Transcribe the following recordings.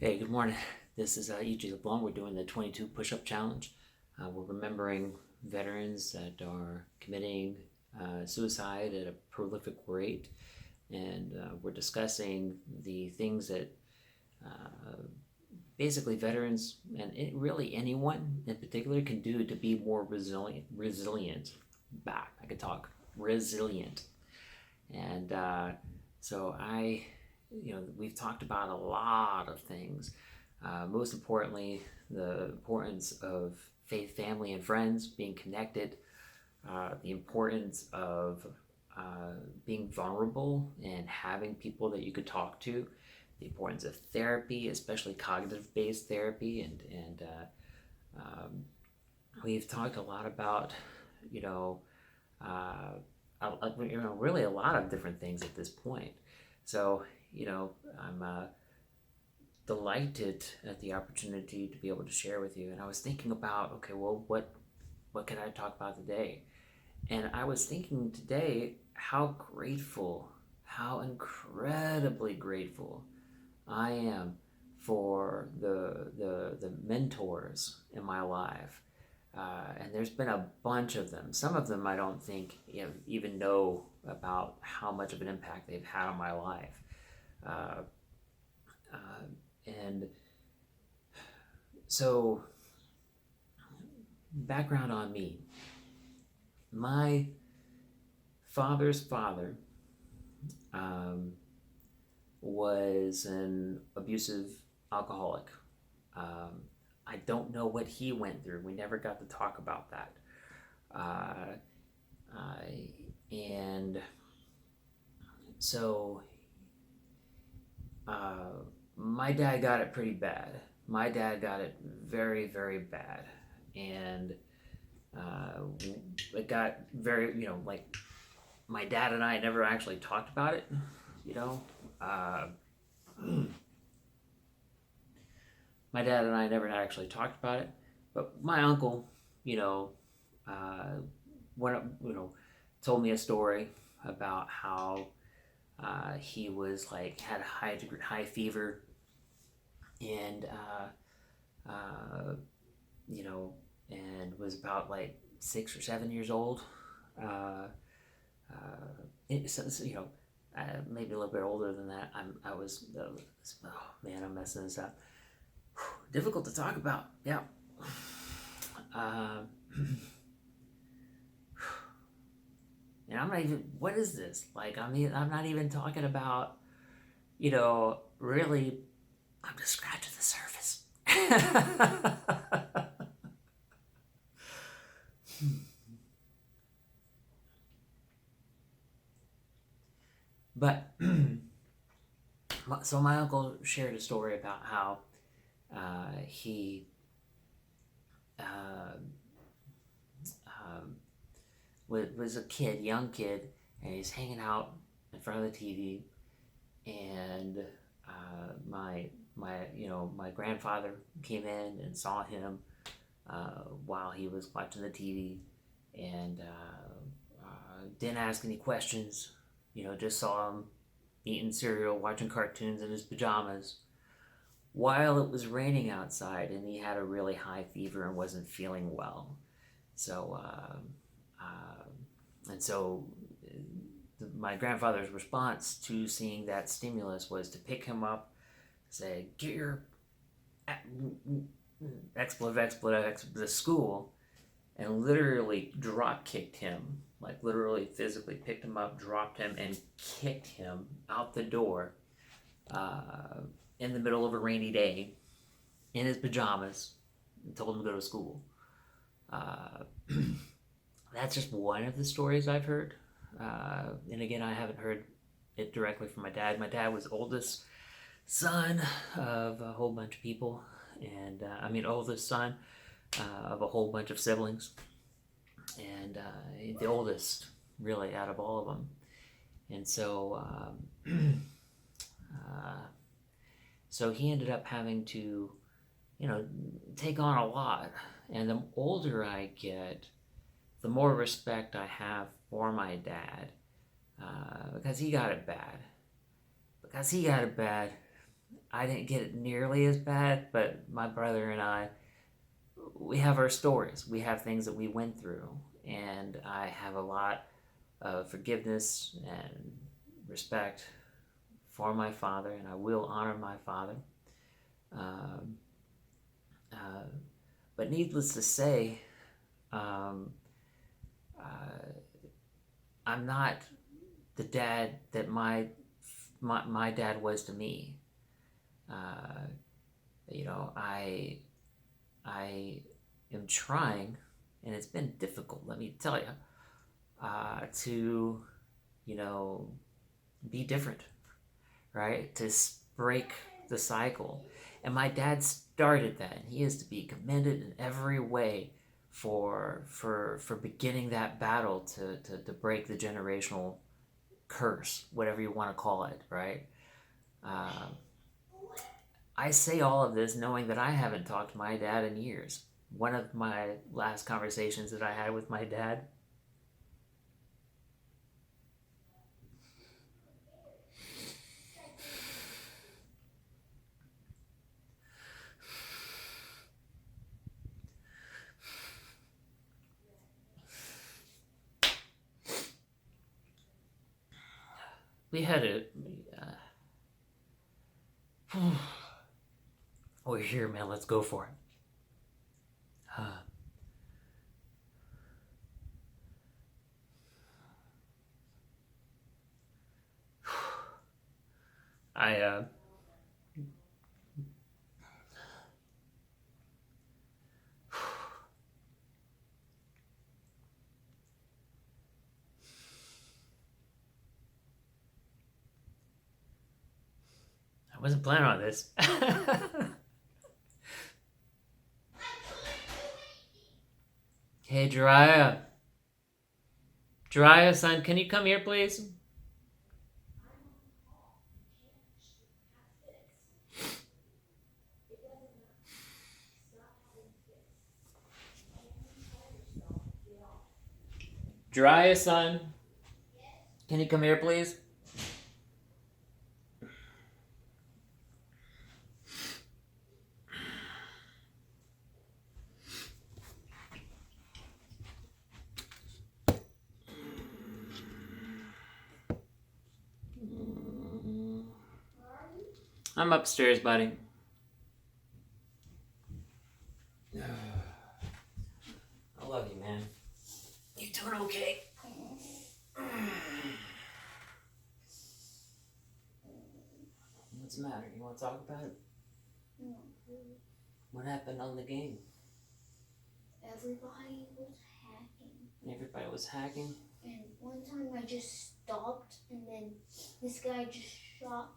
Hey, good morning. This is E.G. LeBlanc. We're doing the 22 push-up challenge. We're remembering veterans that are committing suicide at a prolific rate, and we're discussing the things that basically veterans and really anyone in particular can do to be more resilient. I could talk. Resilient. And so we've talked about a lot of things. Most importantly, the importance of faith, family, and friends, being connected, the importance of being vulnerable and having people that you could talk to, the importance of therapy, especially cognitive-based therapy, and we've talked a lot about, you know, uh, really a lot of different things at this point. So, I'm delighted at the opportunity to be able to share with you. And I was thinking about, okay, well, what can I talk about today? And I was thinking today how grateful, how incredibly grateful I am for the mentors in my life. And there's been a bunch of them. Some of them I don't think even know about how much of an impact they've had on my life. Uh, and so, background on me. My father's father um, was an abusive alcoholic. Um, I don't know what he went through. We never got to talk about that. Uh, and so my dad got it pretty bad. My dad got it very, very bad. And uh, it got very, like my dad and I never actually talked about it, you know. Uh, my dad and I never actually talked about it, but my uncle, you know, uh, went, told me a story about how he was like had high fever, and you know, and was about like 6 or 7 years old. Uh, maybe a little bit older than that. I was. Oh man, I'm messing this up. Difficult to talk about. Yeah. Um, and I'm not even. What is this? Like, I'm not even talking about. Really, I'm just scratching the surface. But so my uncle shared a story about how he uh, um, was a kid, young kid, and he's hanging out in front of the TV, and my grandfather came in and saw him while he was watching the TV, and didn't ask any questions. Just saw him eating cereal, watching cartoons in his pajamas, while it was raining outside, and he had a really high fever and wasn't feeling well. So, and so my grandfather's response to seeing that stimulus was to pick him up, say, "Get your expletive to school," and literally drop kicked him, like literally physically picked him up, dropped him, and kicked him out the door uh, in the middle of a rainy day in his pajamas and told him to go to school. Uh, that's just one of the stories I've heard. And again, I haven't heard it directly from my dad. My dad was oldest son of a whole bunch of people, and oldest son of a whole bunch of siblings, and the oldest, really, out of all of them. And so, so he ended up having to, take on a lot. And the older I get, the more respect I have for my dad, because he got it bad. I didn't get it nearly as bad, but my brother and I, we have our stories. We have things that we went through, and I have a lot of forgiveness and respect for my father, and I will honor my father. Um, uh, but needless to say, um, uh, I'm not the dad that my dad was to me. Uh, I am trying, and it's been difficult. Let me tell you, to you know be different, right? To break the cycle. And my dad started that, and he is to be commended in every way for beginning that battle to break the generational curse, whatever you want to call it, right? Um, I say all of this knowing that I haven't talked to my dad in years. One of my last conversations that I had with my dad, we had a. We're here, man. Let's go for it. Uh, I wasn't planning on this. Hey, Jiraiya. Jiraiya, son, can you come here, please? Jiraiya, son, can you come here, please? I'm upstairs, buddy. I love you, man. You doing okay? What's the matter? You want to talk about it? No. What happened on the game? Everybody was hacking. Everybody was hacking? And one time I just stopped, and then this guy just shot.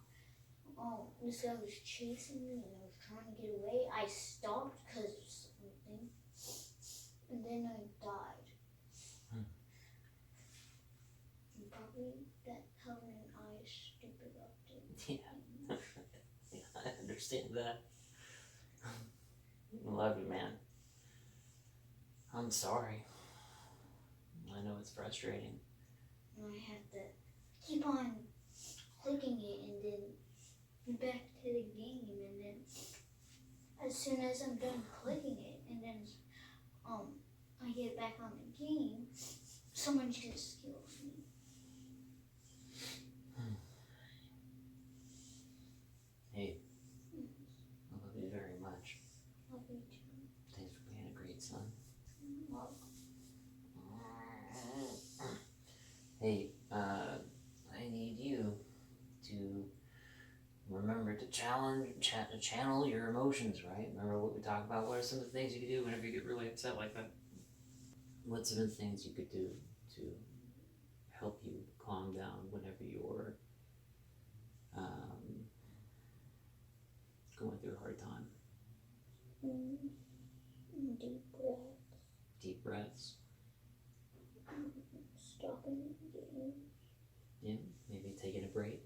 Oh, this guy was chasing me, and I was trying to get away. I stopped because of something, and then I died. And probably that Helen and I stupid update. Yeah. I understand that. I love you, man. I'm sorry. I know it's frustrating. And I have to keep on clicking it, and then back to the game, and then as soon as I'm done clicking it, and then I get back on the game, someone just kills me. Hey, I love you very much. Love you too. Thanks for being a great son. Love. Hey, I need you to remember to channel your emotions, right? Remember what we talked about? What are some of the things you could do whenever you get really upset like that? What's some of the things you could do to help you calm down whenever you're going through a hard time? Deep breath. Deep breaths. Stopping the game. Yeah, maybe taking a break.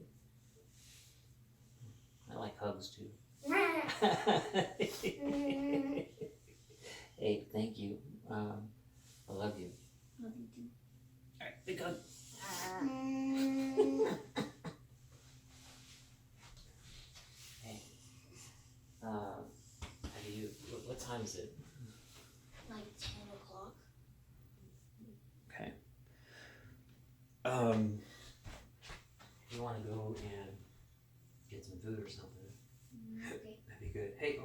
I like hugs too. Hey, thank you. I love you. Love you too. Alright, big hug. Hey, What time is it? Like 10 o'clock. Okay. If you want to go and get some food or something, Okay. that'd be good. Hey,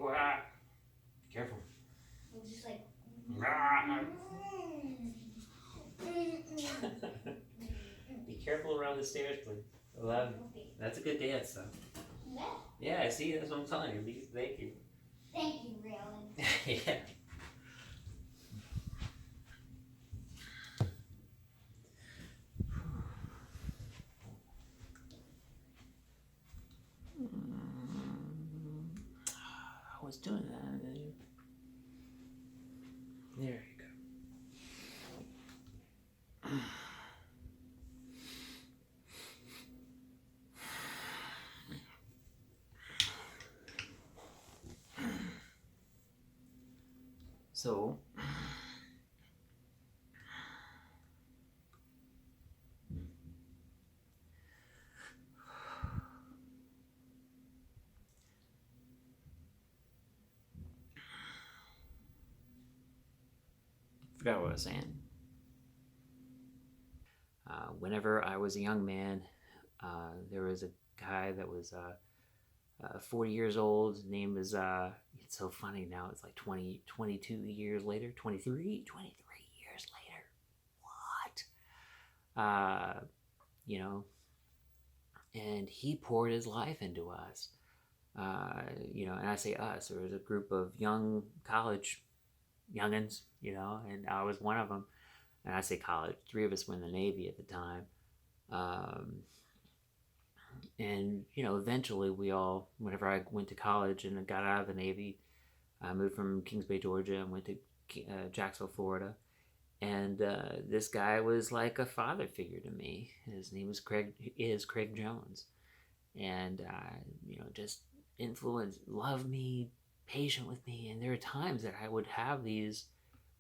careful. We'll just like. Be careful around the stairs, please. 11. Okay. That's a good dance, though. Yeah. Yeah, see, that's what I'm telling you. Thank you. Thank you, Raylan. Yeah. I was doing that. There you go. So, forgot what I was saying. Whenever I was a young man, there was a guy that was 40 years old. His name is, it's so funny now, it's like 22 years later, 23 years later. What? You know, and he poured his life into us. And I say us, there was a group of young college youngins, and I was one of them. And I say college, three of us were in the Navy at the time. And eventually whenever I went to college and got out of the Navy, I moved from Kings Bay, Georgia, and went to Jacksonville, Florida. And this guy was like a father figure to me. His name was Craig Jones. And just influenced, loved me, patient with me. And there are times that I would have these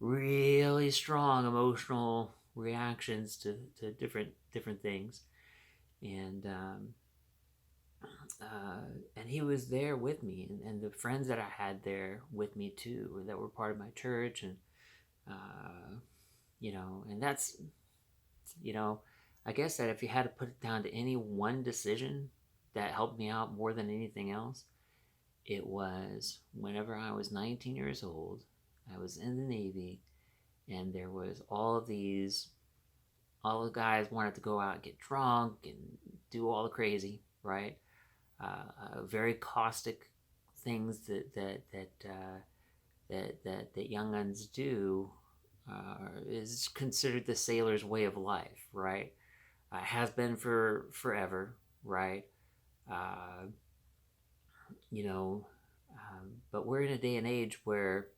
really strong emotional reactions to different things. And he was there with me, and the friends that I had there with me too, that were part of my church. And and that's, I guess that if you had to put it down to any one decision that helped me out more than anything else, it was whenever I was 19 years old. I was in the Navy, and there was all the guys wanted to go out and get drunk and do all the crazy, right? Very caustic things that young uns do is considered the sailor's way of life, right? Has been for forever, right? But we're in a day and age where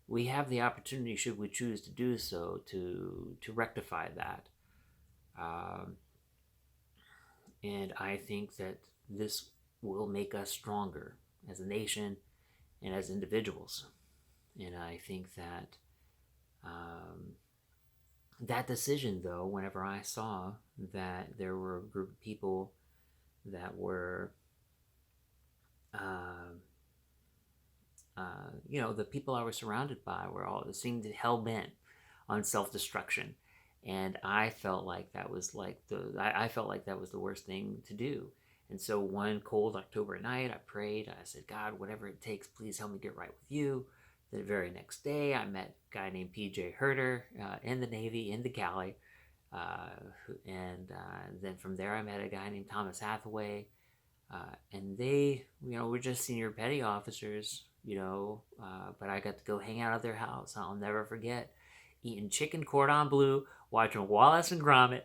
we have the opportunity, should we choose to do so, to rectify that. And I think that this will make us stronger as a nation and as individuals. And I think that that decision, though, whenever I saw that there were a group of people that were, the people I was surrounded by were all seemed hell bent on self destruction, and I felt like that was I felt like that was the worst thing to do. And so one cold October night, I prayed. I said, God, whatever it takes, please help me get right with you. The very next day, I met a guy named P.J. Herter in the Navy, in the galley. And then from there, I met a guy named Thomas Hathaway. And they, were just senior petty officers, but I got to go hang out at their house. I'll never forget eating chicken cordon bleu, watching Wallace and Gromit,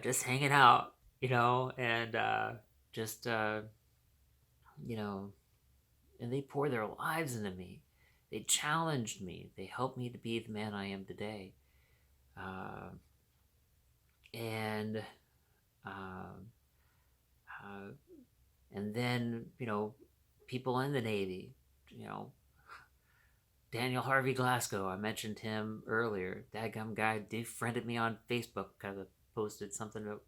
just hanging out, and and they poured their lives into me. They challenged me. They helped me to be the man I am today. And then, people in the Navy, Daniel Harvey Glasgow, I mentioned him earlier. That guy defriended me on Facebook because I posted something that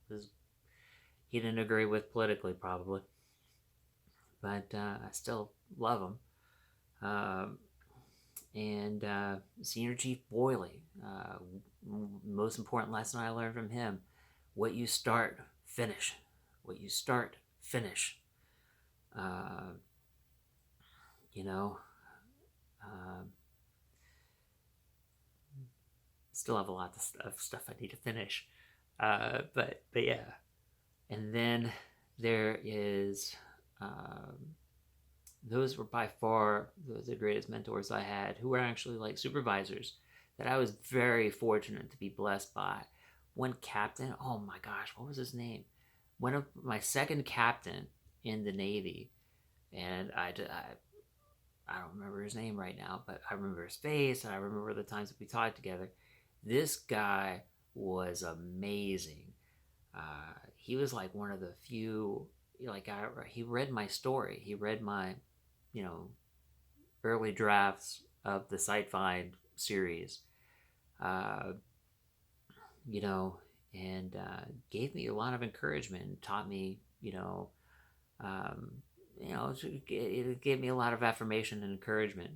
he didn't agree with politically, probably. But I still love him. Um, and Senior Chief Boyley. Most important lesson I learned from him: what you start, finish. What you start, finish. Uh, you know, uh, still have a lot of stuff I need to finish. But yeah. And then there is those were by far the greatest mentors I had, who were actually like supervisors that I was very fortunate to be blessed by. One captain, oh my gosh, what was his name? One of my second captain in the Navy, and I don't remember his name right now, but I remember his face, and I remember the times that we taught together. This guy was amazing. He was like one of the few, like he read my story. He read my, you know, early drafts of the Sight Find series, uh, you know, and gave me a lot of encouragement and taught me, um, it gave me a lot of affirmation and encouragement,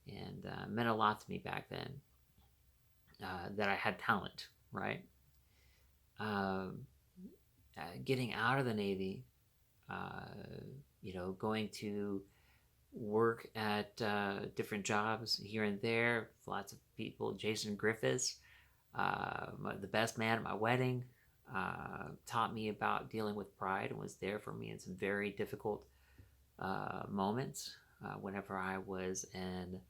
and meant a lot to me back then. That I had talent, right? Um, Getting out of the Navy, uh, going to work at different jobs here and there. Lots of people. Jason Griffiths, the best man at my wedding, taught me about dealing with pride and was there for me in some very difficult moments whenever I was an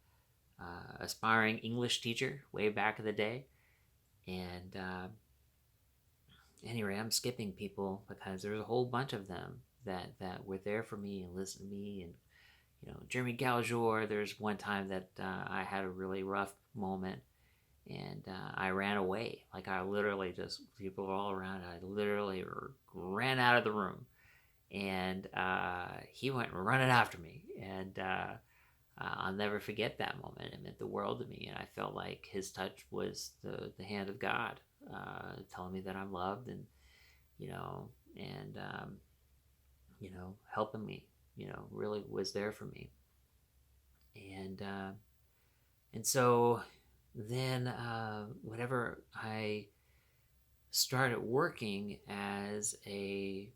aspiring English teacher way back in the day. And anyway, I'm skipping people because there's a whole bunch of them that were there for me and listened to me. And Jeremy Galjor. There's one time that I had a really rough moment, and I ran away. Like I literally just people were all around. I literally ran out of the room, and he went running after me, and I'll never forget that moment. It meant the world to me, and I felt like his touch was the hand of God, telling me that I'm loved, and you know, and helping me. Really was there for me, and so then whenever I started working as a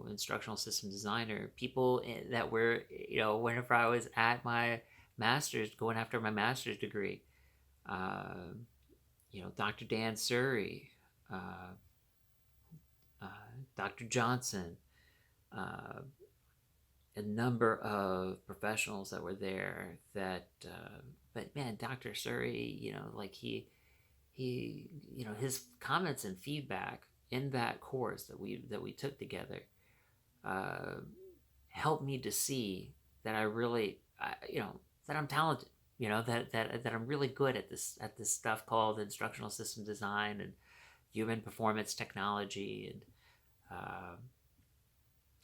instructional system designer, people that were whenever I was at my master's, going after my master's degree, uh, Dr. Dan Surrey, uh, uh, Dr. Johnson, uh, a number of professionals that were there that but man, Dr. Surrey, like he his comments and feedback in that course that we took together uh, helped me to see that I really that I'm talented, that I'm really good at this stuff called instructional system design and human performance technology,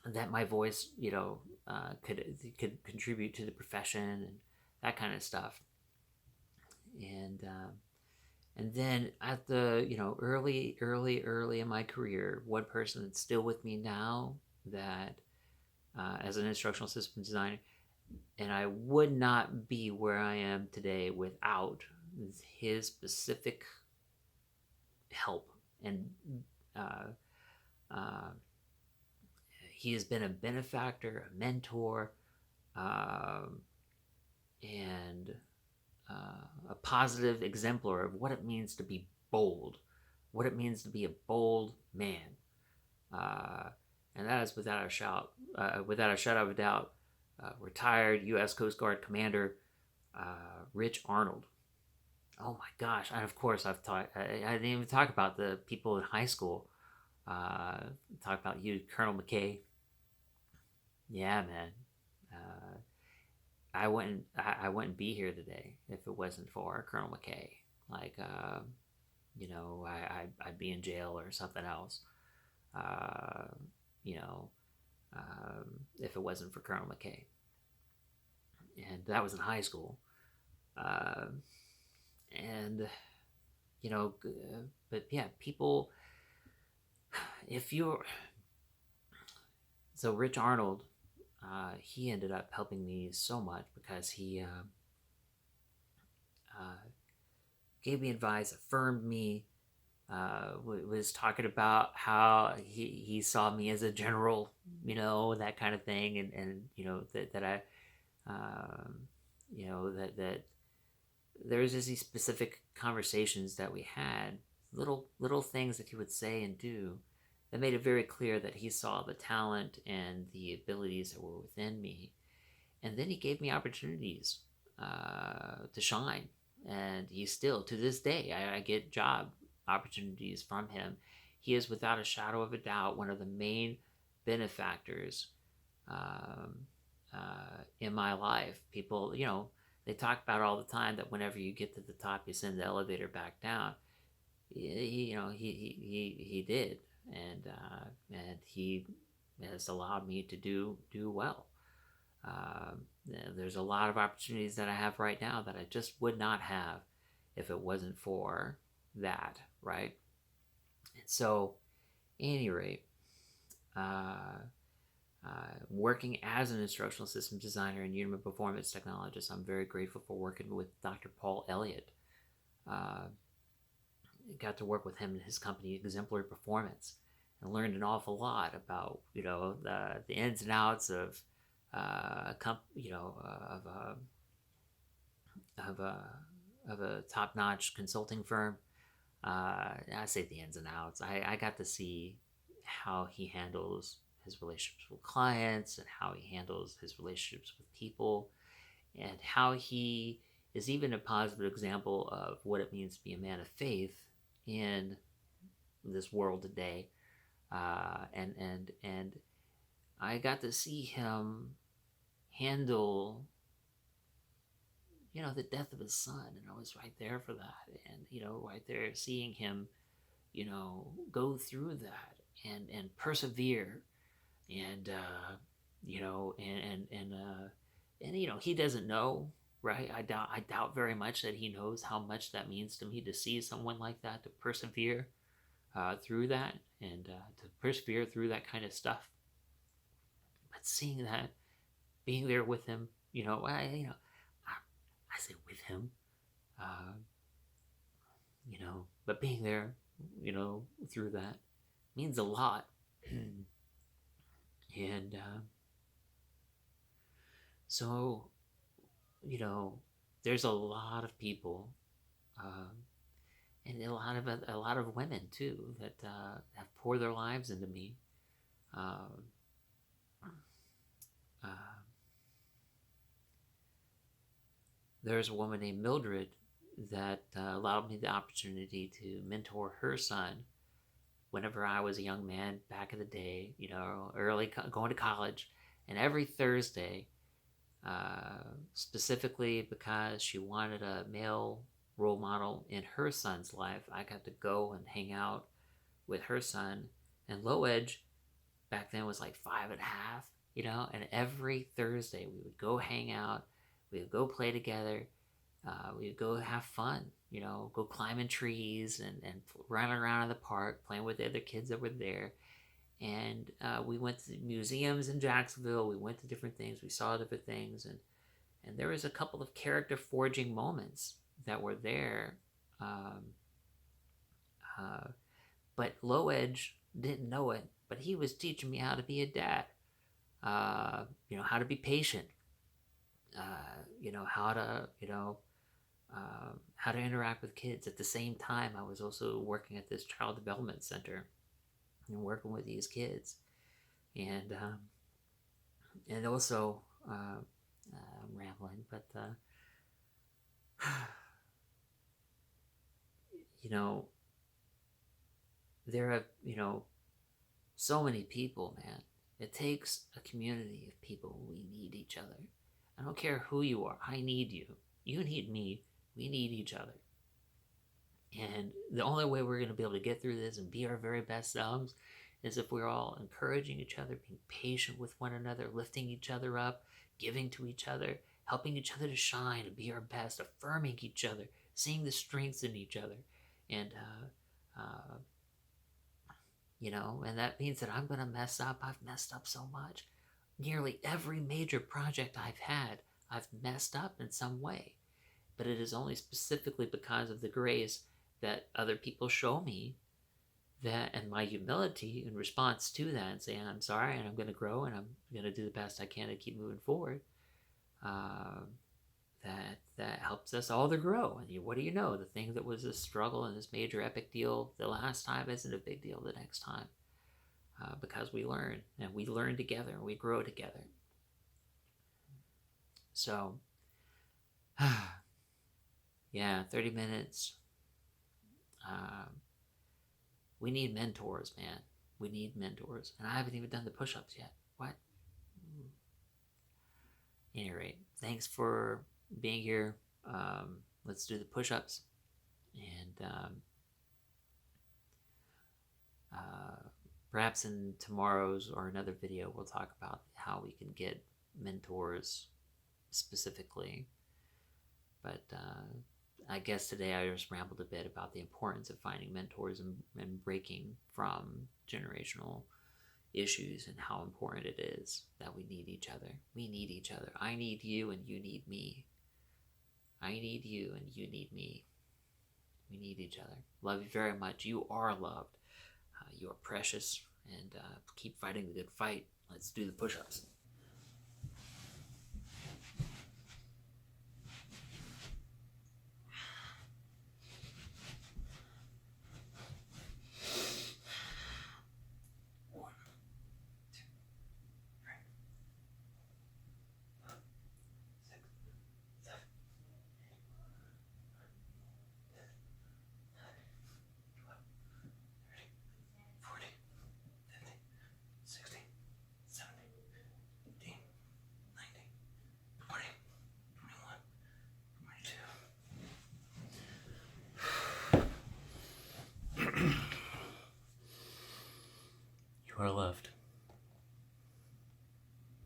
and that my voice could contribute to the profession and that kind of stuff. And then at the early in my career, one person that's still with me now, that as an instructional system designer, and I would not be where I am today without his specific help. And uh, uh, he has been a benefactor, a mentor, um, and a positive exemplar of what it means to be bold, what it means to be a bold man. Uh, and that is without a shadow of a doubt, retired U.S. Coast Guard Commander Rich Arnold. Oh my gosh! And of course, I didn't even talk about the people in high school. Talk about you, Colonel McKay. Yeah, man. Uh, I wouldn't be here today if it wasn't for Colonel McKay. Like, I'd be in jail or something else. Uh, you know, if it wasn't for Colonel McKay, and that was in high school. Uh, and but yeah, people. If you're so Rich Arnold, he ended up helping me so much because he gave me advice, affirmed me, was talking about how he saw me as a general, that kind of thing, and that I, um, that there was just these specific conversations that we had, little things that he would say and do that made it very clear that he saw the talent and the abilities that were within me. And then he gave me opportunities to shine. And he still, to this day, I get job opportunities from him. He is, without a shadow of a doubt, one of the main benefactors um, in my life. People, they talk about all the time that whenever you get to the top, you send the elevator back down. He did, and he has allowed me to do well. There's a lot of opportunities that I have right now that I just would not have if it wasn't for that, right? And so, at any rate, uh, working as an instructional systems designer and human performance technologist, I'm very grateful for working with Dr. Paul Elliott. Uh, got to work with him and his company, Exemplary Performance, and learned an awful lot about the ins and outs of of a top notch consulting firm. I say the ins and outs. I got to see how he handles his relationships with clients and how he handles his relationships with people, and how he is even a positive example of what it means to be a man of faith in this world today. And I got to see him handle the death of his son, and I was right there for that, and right there seeing him go through that and persevere, and he doesn't know, right? I doubt very much that he knows how much that means to me, to see someone like that, to persevere through that, and to persevere through that kind of stuff. But seeing that, being there with him, I say with him, uh, but being there, through that means a lot. And so, there's a lot of people, um, and a lot of women too, that have poured their lives into me. Um, uh, there's a woman named Mildred that allowed me the opportunity to mentor her son whenever I was a young man back in the day, early going to college. And every Thursday, specifically because she wanted a male role model in her son's life, I got to go and hang out with her son. And Low Edge back then was like 5.5, and every Thursday we would go hang out, we would go play together, we would go have fun, go climbing trees and running around in the park, playing with the other kids that were there. And we went to museums in Jacksonville. We went to different things. We saw different things, and there was a couple of character forging moments that were there. Um, but Low Edge didn't know it, but he was teaching me how to be a dad. How to be patient. How to how to interact with kids. At the same time, I was also working at this child development center and working with these kids, and also I'm rambling, but there are so many people, man. It takes a community of people. We need each other. I don't care who you are. I need you. You need me. We need each other. And the only way we're going to be able to get through this and be our very best selves is if we're all encouraging each other, being patient with one another, lifting each other up, giving to each other, helping each other to shine and be our best, affirming each other, seeing the strengths in each other. And, and that means that I'm going to mess up. I've messed up so much. nearly every major project I've had, I've messed up in some way. But it is only specifically because of the grace that other people show me, that, and my humility in response to that, and saying I'm sorry and I'm going to grow and I'm going to do the best I can to keep moving forward. Uh, that helps us all to grow. And what do you know? The thing that was a struggle and this major epic deal the last time isn't a big deal the next time, because we learn and we learn together and we grow together. So, yeah, 30 minutes. We need mentors, man. We need mentors. And I haven't even done the push-ups yet. What? Any rate, thanks for being here. Let's do the push-ups. And perhaps in tomorrow's or another video, we'll talk about how we can get mentors specifically. But I guess today I just rambled a bit about the importance of finding mentors and breaking from generational issues, and how important it is that we need each other. We need each other. I need you and you need me. I need you and you need me. We need each other. Love you very much. You are loved. You are precious. And keep fighting the good fight. Let's do the push-ups. You are loved.